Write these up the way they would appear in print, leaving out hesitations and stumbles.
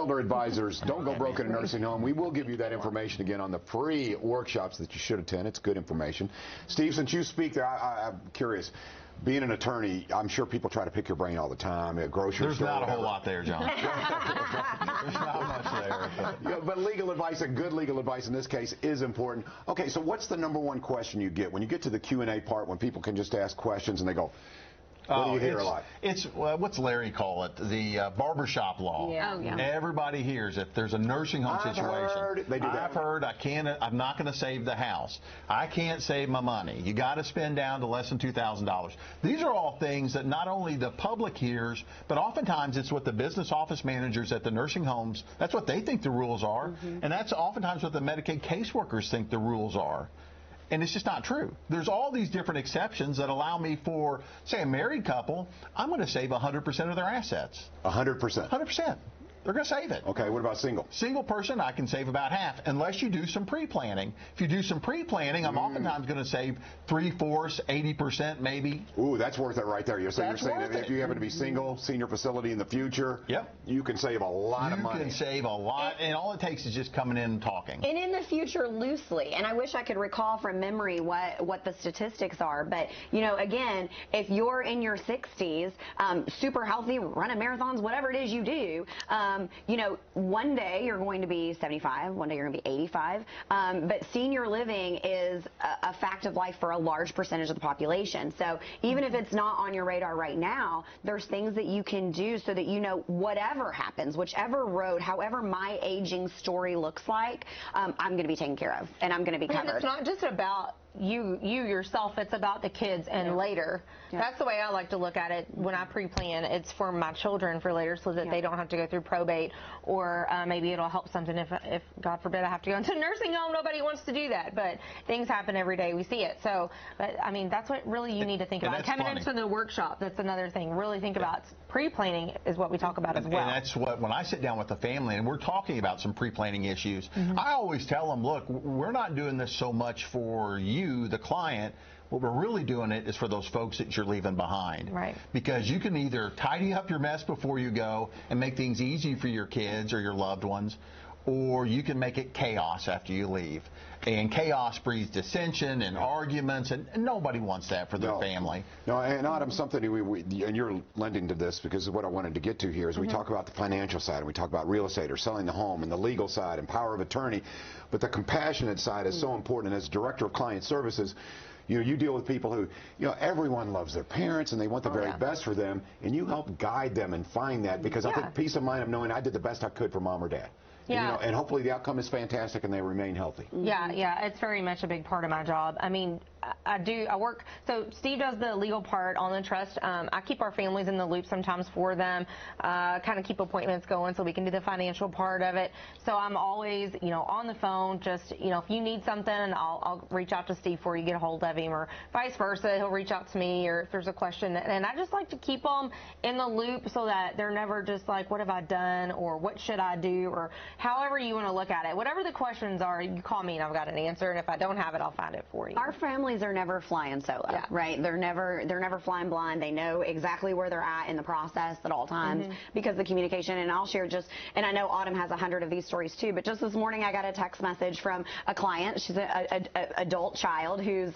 Elder advisors, don't go broke in a nursing home. We will give you that information again on the free workshops that you should attend. It's good information. Steve, since you speak there, I'm curious. Being an attorney, I'm sure people try to pick your brain all the time at grocery store. There's not a whole lot there, John. There's not much there. But legal advice, and good legal advice in this case, is important. Okay, so what's the #1 question you get when you get to the Q&A part, when people can just ask questions and they go, what do you hear a lot? It's what's Larry call it? The barbershop law. Yeah. Oh, yeah. Everybody hears if there's a nursing home situation. They do that. I've heard. I'm not going to save the house. I can't save my money. You got to spend down to less than $2,000. These are all things that not only the public hears, but oftentimes it's what the business office managers at the nursing homes. That's what they think the rules are, and that's oftentimes what the Medicaid caseworkers think the rules are. And it's just not true. There's all these different exceptions that allow me for, say, a married couple, I'm going to save 100% of their assets. 100%? 100%. They're going to save it. Okay, what about single? Single person, I can save about half, unless you do some pre-planning. If you do some pre-planning, I'm oftentimes going to save 3/4, 80% maybe. Ooh, that's worth it right there. So you're saying that if you happen to be single, senior facility in the future, you can save a lot of money. You can save a lot, and all it takes is just coming in and talking. And in the future, loosely, and I wish I could recall from memory what the statistics are, but, you know, again, if you're in your 60s, super healthy, running marathons, whatever it is you do, you know, one day you're going to be 75, one day you're going to be 85, but senior living is a fact of life for a large percentage of the population. So even if it's not on your radar right now, there's things that you can do so that you know whatever happens, whichever road, however my aging story looks like, I'm going to be taken care of and I'm going to be covered. It's not just about you yourself, it's about the kids and later. That's the way I like to look at it when I pre-plan. It's for my children for later so that they don't have to go through probate, or maybe it'll help something if God forbid I have to go into a nursing home. Nobody wants to do that, but things happen every day. We see it. So, but I mean, that's what really you need to think about. Coming into the workshop, that's another thing. Really think about pre-planning is what we talk about as well. And that's what, when I sit down with the family and we're talking about some pre-planning issues, I always tell them, look, we're not doing this so much for you, the client. What we're really doing it is for those folks that you're leaving behind. Right. Because you can either tidy up your mess before you go and make things easy for your kids or your loved ones, or you can make it chaos after you leave. And chaos breeds dissension and arguments, and nobody wants that for their family. No, and Autumn, something and you're lending to this because of what I wanted to get to here is we talk about the financial side, and we talk about real estate or selling the home, and the legal side and power of attorney, but the compassionate side is so important. And as Director of Client Services, you deal with people who, everyone loves their parents and they want the very best for them, and you help guide them and find that, because I think peace of mind of knowing I did the best I could for mom or dad. Yeah. And hopefully the outcome is fantastic and they remain healthy. Yeah, it's very much a big part of my job. I mean, I work, so Steve does the legal part on the trust. I keep our families in the loop sometimes for them, kind of keep appointments going so we can do the financial part of it. So I'm always, on the phone, just, if you need something, I'll reach out to Steve for you, get a hold of him, or vice versa. He'll reach out to me, or if there's a question. And I just like to keep them in the loop so that they're never just like, what have I done, or what should I do, or however you want to look at it. Whatever the questions are, you call me and I've got an answer, and if I don't have it, I'll find it for you. Our families are never flying solo, right? They're never flying blind. They know exactly where they're at in the process at all times because of the communication. And I'll share and I know Autumn has 100 of these stories too, but just this morning I got a text message from a client. She's an adult child whose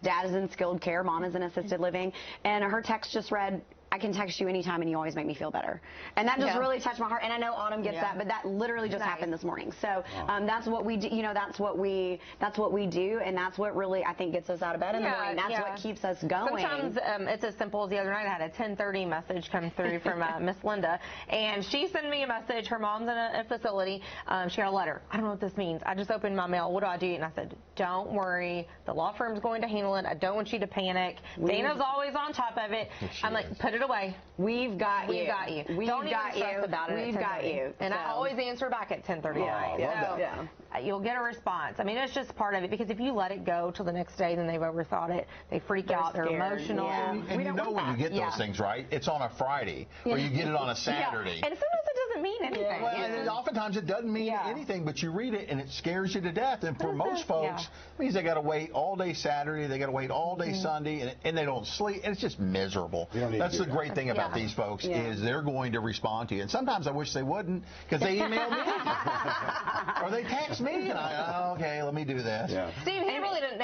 dad is in skilled care, mom is in assisted living, and her text just read, I can text you anytime and you always make me feel better. And that just really touched my heart. And I know Autumn gets that, but that literally just happened this morning. So that's what we do, that's what we do, and that's what really, I think, gets us out of bed in the morning. That's what keeps us going. Sometimes it's as simple as the other night I had a 10:30 message come through from Miss Linda, and she sent me a message. Her mom's in a facility. She got a letter. I don't know what this means. I just opened my mail. What do I do? And I said, don't worry. The law firm's going to handle it. I don't want you to panic. Dana's always on top of it. I'm like, put it away. We've got you. We've got you. Don't even stress about it. We've got you. And I always answer back at 10:30 at night. You'll get a response. I mean, it's just part of it, because if you let it go till the next day, then they've overthought it. They freak out. They're emotional. And you know when you get those things, right? It's on a Friday, or you get it on a Saturday. And sometimes it doesn't mean anything. Well, and oftentimes it doesn't mean anything, but you read it and it scares you to death. And for most folks, it means they got to wait all day Saturday, they got to wait all day Sunday, and they don't sleep. And it's just miserable. That's the great thing about these folks is they're going to respond to you. And sometimes I wish they wouldn't because they email me or they text me, and okay, let me do this. Steve,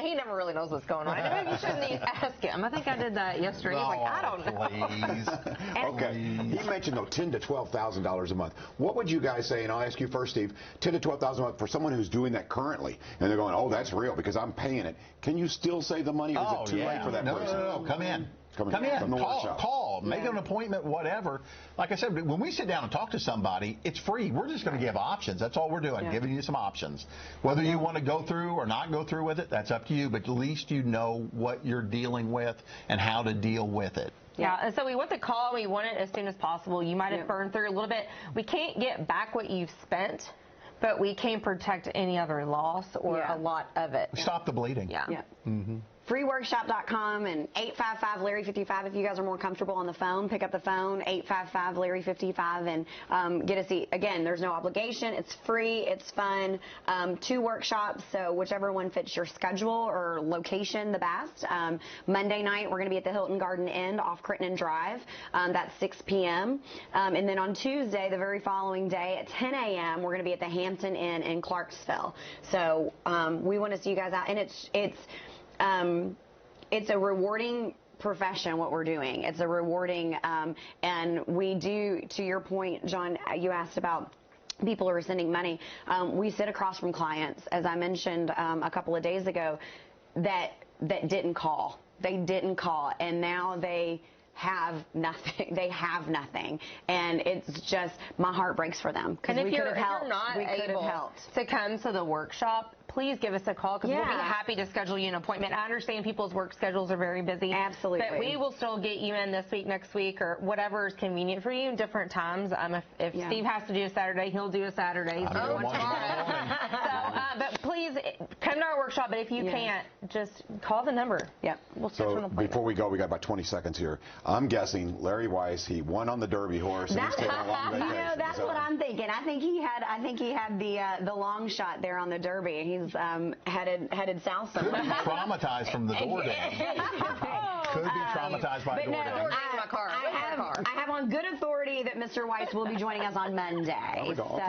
he never really knows what's going on. Maybe you shouldn't even ask him. I think I did that yesterday. He's like, I don't know. Please. Okay. He mentioned though $10,000 to $12,000 a month. What would you guys say? And I'll ask you first, Steve. $10,000 to $12,000 a month for someone who's doing that currently, and they're going, "Oh, that's real because I'm paying it." Can you still save the money, or is it too late for that person? No. Come in. Come in. Call. Make an appointment. Whatever. Like I said, when we sit down and talk to somebody, it's free. We're just going to give options. That's all we're doing. Giving you some options. Whether you want to go through or not go through with it, that's up to you. But at least you know what you're dealing with and how to deal with it. Yeah, and so we want the call. We want it as soon as possible. You might have burned through a little bit. We can't get back what you've spent, but we can protect any other loss or a lot of it. Stop the bleeding. Freeworkshop.com and 855-LARRY55 if you guys are more comfortable on the phone. Pick up the phone, 855-LARRY55, and get a seat. Again, there's no obligation. It's free. It's fun. 2 workshops, so whichever one fits your schedule or location the best. Monday night, we're going to be at the Hilton Garden Inn off Crittenden Drive. That's 6 p.m. And then on Tuesday, the very following day at 10 a.m., we're going to be at the Hampton Inn in Clarksville. So we want to see you guys out. And it's a rewarding profession, what we're doing. It's a rewarding, and we do, to your point, John, you asked about people who are sending money. We sit across from clients, as I mentioned a couple of days ago, that didn't call. They didn't call, and now they have nothing. They have nothing, and it's just, my heart breaks for them. And if you're not able to come to the workshop, please give us a call because we'll be happy to schedule you an appointment. I understand people's work schedules are very busy. Absolutely. But we will still get you in this week, next week, or whatever is convenient for you, different times. If Steve has to do a Saturday, he'll do a Saturday. But please come to our workshop. But if you can't, just call the number. We'll schedule an appointment. Before we go, we got about 20 seconds here. I'm guessing Larry Weiss, he won on the Derby horse, and he's taking a long vacation. That's what I'm thinking. I think he had the long shot there on the Derby. He's headed south somewhere. Could be traumatized from the DoorDash. Could be traumatized by DoorDash. I have on good authority that Mr. Weiss will be joining us on Monday. So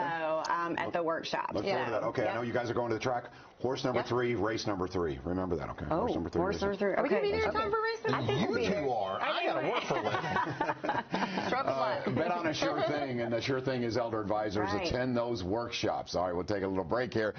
at the workshop. Look forward to that. Okay, I know you guys are going to the track. Horse number 3, race number 3. Remember that, okay? Horse number 3. Okay. Are we going to be there in time for race number 3? I think we'll be there. You are. I got to work for a living. Bet on a sure thing, and the sure thing is Elder Advisors. Attend those workshops. All right, we'll take a little break here.